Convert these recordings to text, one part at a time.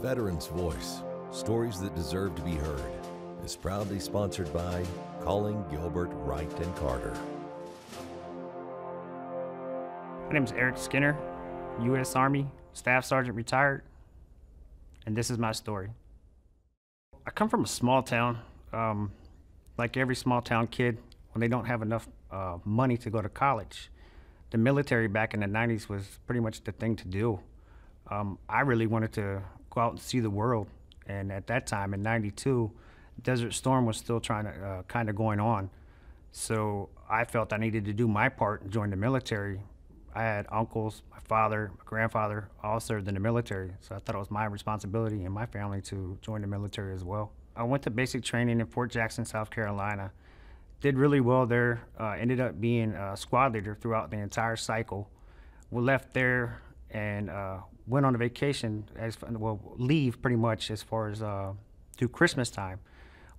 Veteran's Voice, stories that deserve to be heard, is proudly sponsored by Calling Gilbert, Wright & Carter. My name is Eric Skinner, U.S. Army, Staff Sergeant retired, and this is my story. I come from a small town. Like every small town kid, when they don't have enough money to go to college, the military back in the 90s was pretty much the thing to do. I really wanted to go out and see the world, and at that time in '92, Desert Storm was still trying to kind of going on. So I felt I needed to do my part and join the military. I had uncles, my father, my grandfather all served in the military, so I thought it was my responsibility and my family to join the military as well. I went to basic training in Fort Jackson, South Carolina. Did really well there, ended up being a squad leader throughout the entire cycle. We left there and went on a vacation, leave pretty much as far as through Christmas time.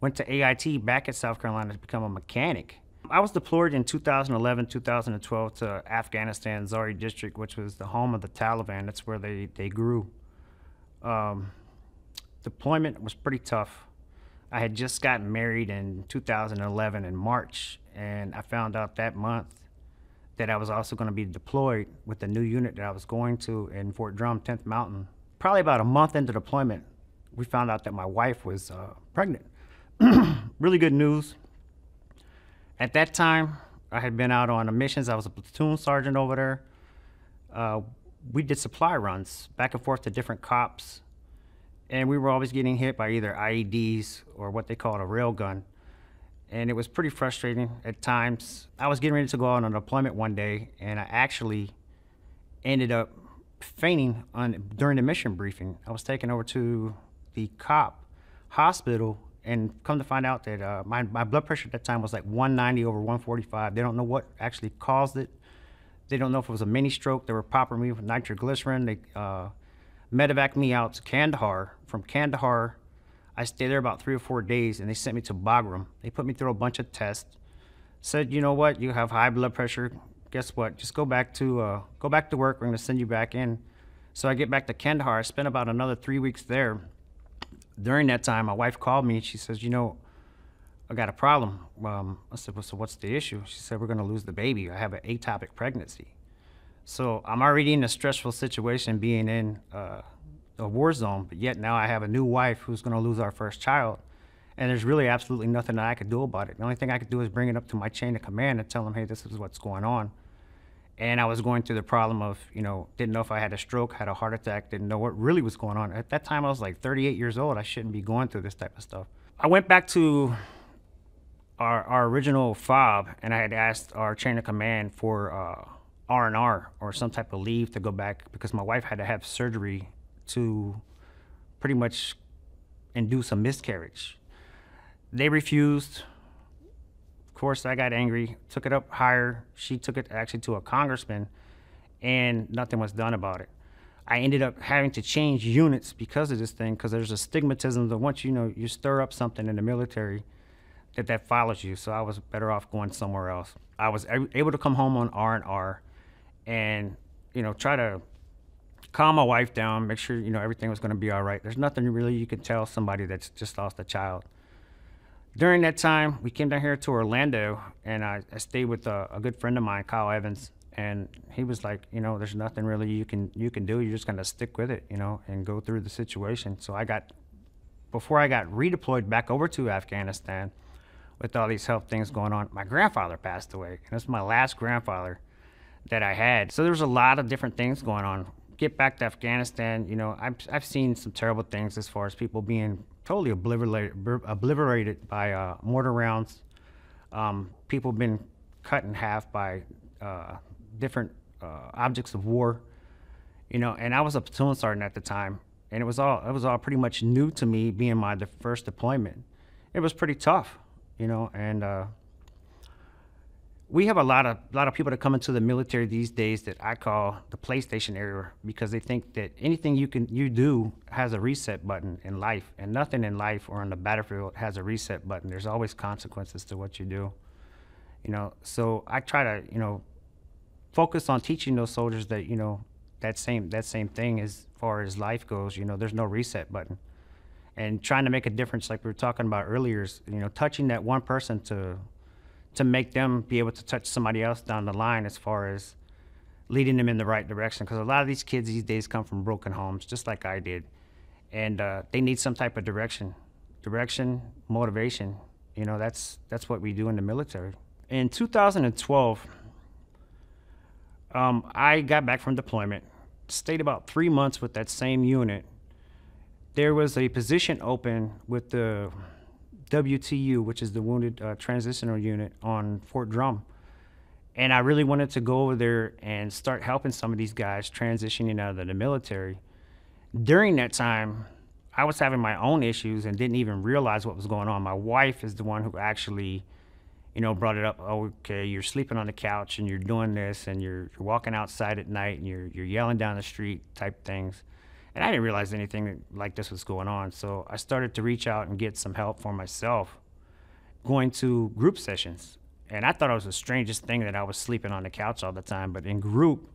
Went to AIT back at South Carolina to become a mechanic. I was deployed in 2011, 2012 to Afghanistan, Zari District, which was the home of the Taliban. That's where they grew. Deployment was pretty tough. I had just gotten married in 2011 in March, and I found out that month that I was also going to be deployed with the new unit that I was going to in Fort Drum, 10th Mountain. Probably about a month into deployment, we found out that my wife was pregnant. Really good news. At that time, I had been out on missions. I was a platoon sergeant over there. We did supply runs back and forth to different cops, and we were always getting hit by either IEDs or what they called a rail gun. And it was pretty frustrating at times. I was getting ready to go out on a deployment one day, and I actually ended up fainting during the mission briefing. I was taken over to the cop hospital, and come to find out that my blood pressure at that time was like 190 over 145. They don't know what actually caused it. They don't know if it was a mini stroke. They were popping me with nitroglycerin. They medevaced me out to Kandahar. From Kandahar, I stayed there about 3 or 4 days, and they sent me to Bagram. They put me through a bunch of tests. Said, you know what, you have high blood pressure. Guess what? Just go back to work. We're going to send you back in. So I get back to Kandahar. I spent about another 3 weeks there. During that time, my wife called me. She says, you know, I got a problem. I said, well, so what's the issue? She said, we're going to lose the baby. I have an ectopic pregnancy. So I'm already in a stressful situation being in a war zone, but yet now I have a new wife who's going to lose our first child. And there's really absolutely nothing that I could do about it. The only thing I could do is bring it up to my chain of command and tell them, hey, this is what's going on. And I was going through the problem of, you know, didn't know if I had a stroke, had a heart attack, didn't know what really was going on. At that time, I was like 38 years old. I shouldn't be going through this type of stuff. I went back to our original FOB, and I had asked our chain of command for R&R or some type of leave to go back because my wife had to have surgery to pretty much induce a miscarriage. They refused. Of course, I got angry, took it up higher. She took it actually to a congressman, and nothing was done about it. I ended up having to change units because of this thing, because there's a stigmatism that once you stir up something in the military, that follows you. So I was better off going somewhere else. I was able to come home on R&R and try to calm my wife down, make sure everything was going to be all right. There's nothing really you can tell somebody that's just lost a child. During that time, we came down here to Orlando, and I stayed with a good friend of mine, Kyle Evans, and he was like, there's nothing really you can do. You're just going to stick with it, and go through the situation. So before I got redeployed back over to Afghanistan, with all these health things going on, my grandfather passed away, and it's my last grandfather that I had. So there was a lot of different things going on. Get back to Afghanistan, I've seen some terrible things as far as people being totally obliterated by mortar rounds. People been cut in half by different objects of war, and I was a platoon sergeant at the time, and it was all pretty much new to me, being the first deployment. It was pretty tough, and we have a lot of people that come into the military these days that I call the PlayStation era, because they think that anything you do has a reset button in life, and nothing in life or on the battlefield has a reset button. There's always consequences to what you do, So I try to focus on teaching those soldiers that that same thing as far as life goes. There's no reset button. And trying to make a difference, like we were talking about earlier, is touching that one person to make them be able to touch somebody else down the line, as far as leading them in the right direction. Because a lot of these kids these days come from broken homes, just like I did, and they need some type of direction, motivation. That's what we do in the military. In 2012, I got back from deployment, stayed about 3 months with that same unit. There was a position open with the WTU, which is the Wounded Transitional Unit on Fort Drum. And I really wanted to go over there and start helping some of these guys transitioning out of the military. During that time, I was having my own issues and didn't even realize what was going on. My wife is the one who actually, brought it up. Oh, okay, you're sleeping on the couch and you're doing this and you're walking outside at night and you're yelling down the street type things. And I didn't realize anything like this was going on. So I started to reach out and get some help for myself, going to group sessions. And I thought it was the strangest thing that I was sleeping on the couch all the time. But in group,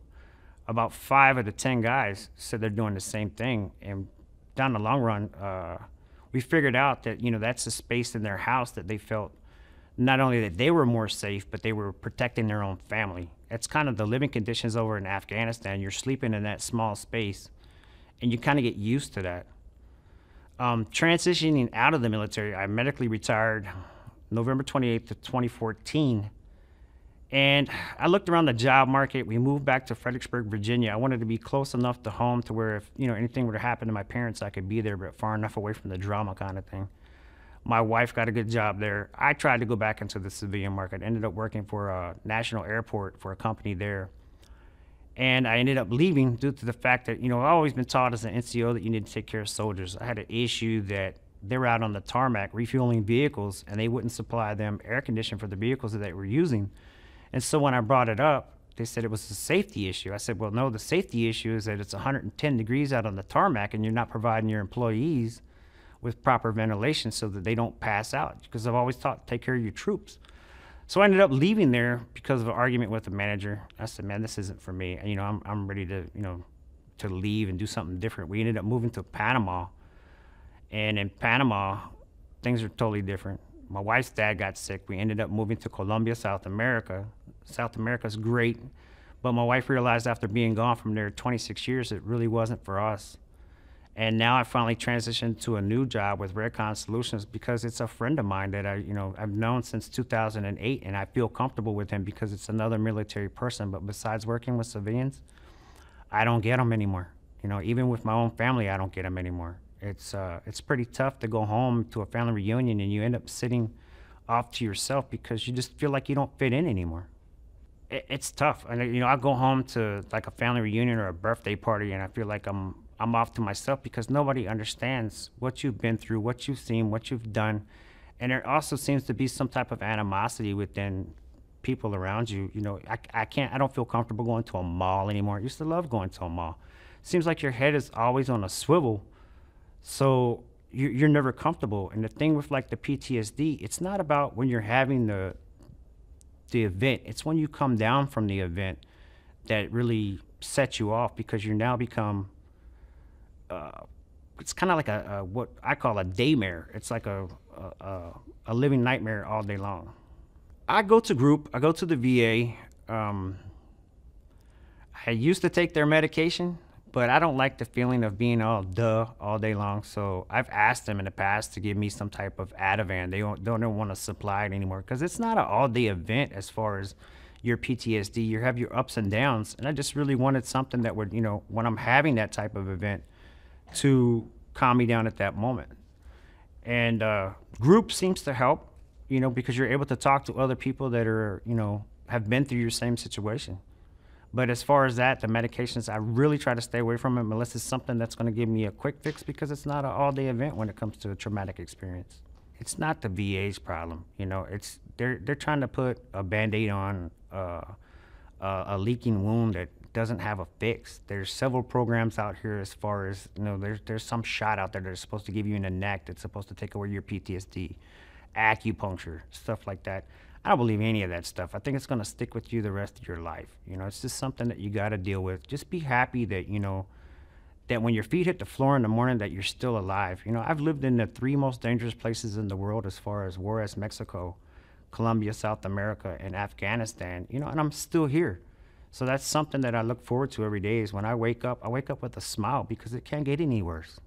about 5 of the 10 guys said they're doing the same thing. And down the long run, we figured out that, that's a space in their house that they felt not only that they were more safe, but they were protecting their own family. It's kind of the living conditions over in Afghanistan. You're sleeping in that small space, and you kind of get used to that. Transitioning out of the military, I medically retired November 28th of 2014. And I looked around the job market. We moved back to Fredericksburg, Virginia. I wanted to be close enough to home to where if, anything were to happen to my parents, I could be there, but far enough away from the drama kind of thing. My wife got a good job there. I tried to go back into the civilian market. I ended up working for a national airport for a company there. And I ended up leaving due to the fact that, I've always been taught as an NCO that you need to take care of soldiers. I had an issue that they were out on the tarmac refueling vehicles, and they wouldn't supply them air conditioning for the vehicles that they were using. And so when I brought it up, they said it was a safety issue. I said, well, no, the safety issue is that it's 110 degrees out on the tarmac, and you're not providing your employees with proper ventilation so that they don't pass out, because I've always taught, take care of your troops. So I ended up leaving there because of an argument with the manager. I said, man, this isn't for me. And, I'm ready to, to leave and do something different. We ended up moving to Panama. And in Panama, things are totally different. My wife's dad got sick. We ended up moving to Colombia, South America. South America's great. But my wife realized after being gone from there 26 years, it really wasn't for us. And now I finally transitioned to a new job with Redcon Solutions because it's a friend of mine that I've known since 2008, and I feel comfortable with him because it's another military person. But besides working with civilians, I don't get them anymore. Even with my own family, I don't get them anymore. It's pretty tough to go home to a family reunion and you end up sitting off to yourself because you just feel like you don't fit in anymore. It's tough. And I go home to like a family reunion or a birthday party, and I feel like I'm off to myself because nobody understands what you've been through, what you've seen, what you've done. And there also seems to be some type of animosity within people around you. I don't feel comfortable going to a mall anymore. I used to love going to a mall. Seems like your head is always on a swivel, so you're never comfortable. And the thing with like the PTSD, it's not about when you're having the event. It's when you come down from the event that really sets you off, because you now become it's kind of like a what I call a daymare. It's like a living nightmare all day long. I go to group. I go to the VA. I used to take their medication, but I don't like the feeling of being all day long. So I've asked them in the past to give me some type of Ativan. They don't want to supply it anymore because it's not an all-day event as far as your PTSD. You have your ups and downs, and I just really wanted something that would, when I'm having that type of event, to calm me down at that moment. And group seems to help, because you're able to talk to other people that are, have been through your same situation. But as far as that, the medications, I really try to stay away from them unless it's something that's going to give me a quick fix, because it's not an all-day event when it comes to a traumatic experience. It's not the VA's problem, it's they're trying to put a Band-Aid on a leaking wound that doesn't have a fix. There's several programs out here as far as, there's some shot out there that's supposed to give you in the neck that's supposed to take away your PTSD, acupuncture, stuff like that. I don't believe any of that stuff. I think it's going to stick with you the rest of your life. You know, it's just something that you got to deal with. Just be happy that, you know, that when your feet hit the floor in the morning that you're still alive. You know, I've lived in the three most dangerous places in the world as far as war as Mexico, Colombia, South America, and Afghanistan, you know, and I'm still here. So that's something that I look forward to every day is when I wake up with a smile because it can't get any worse.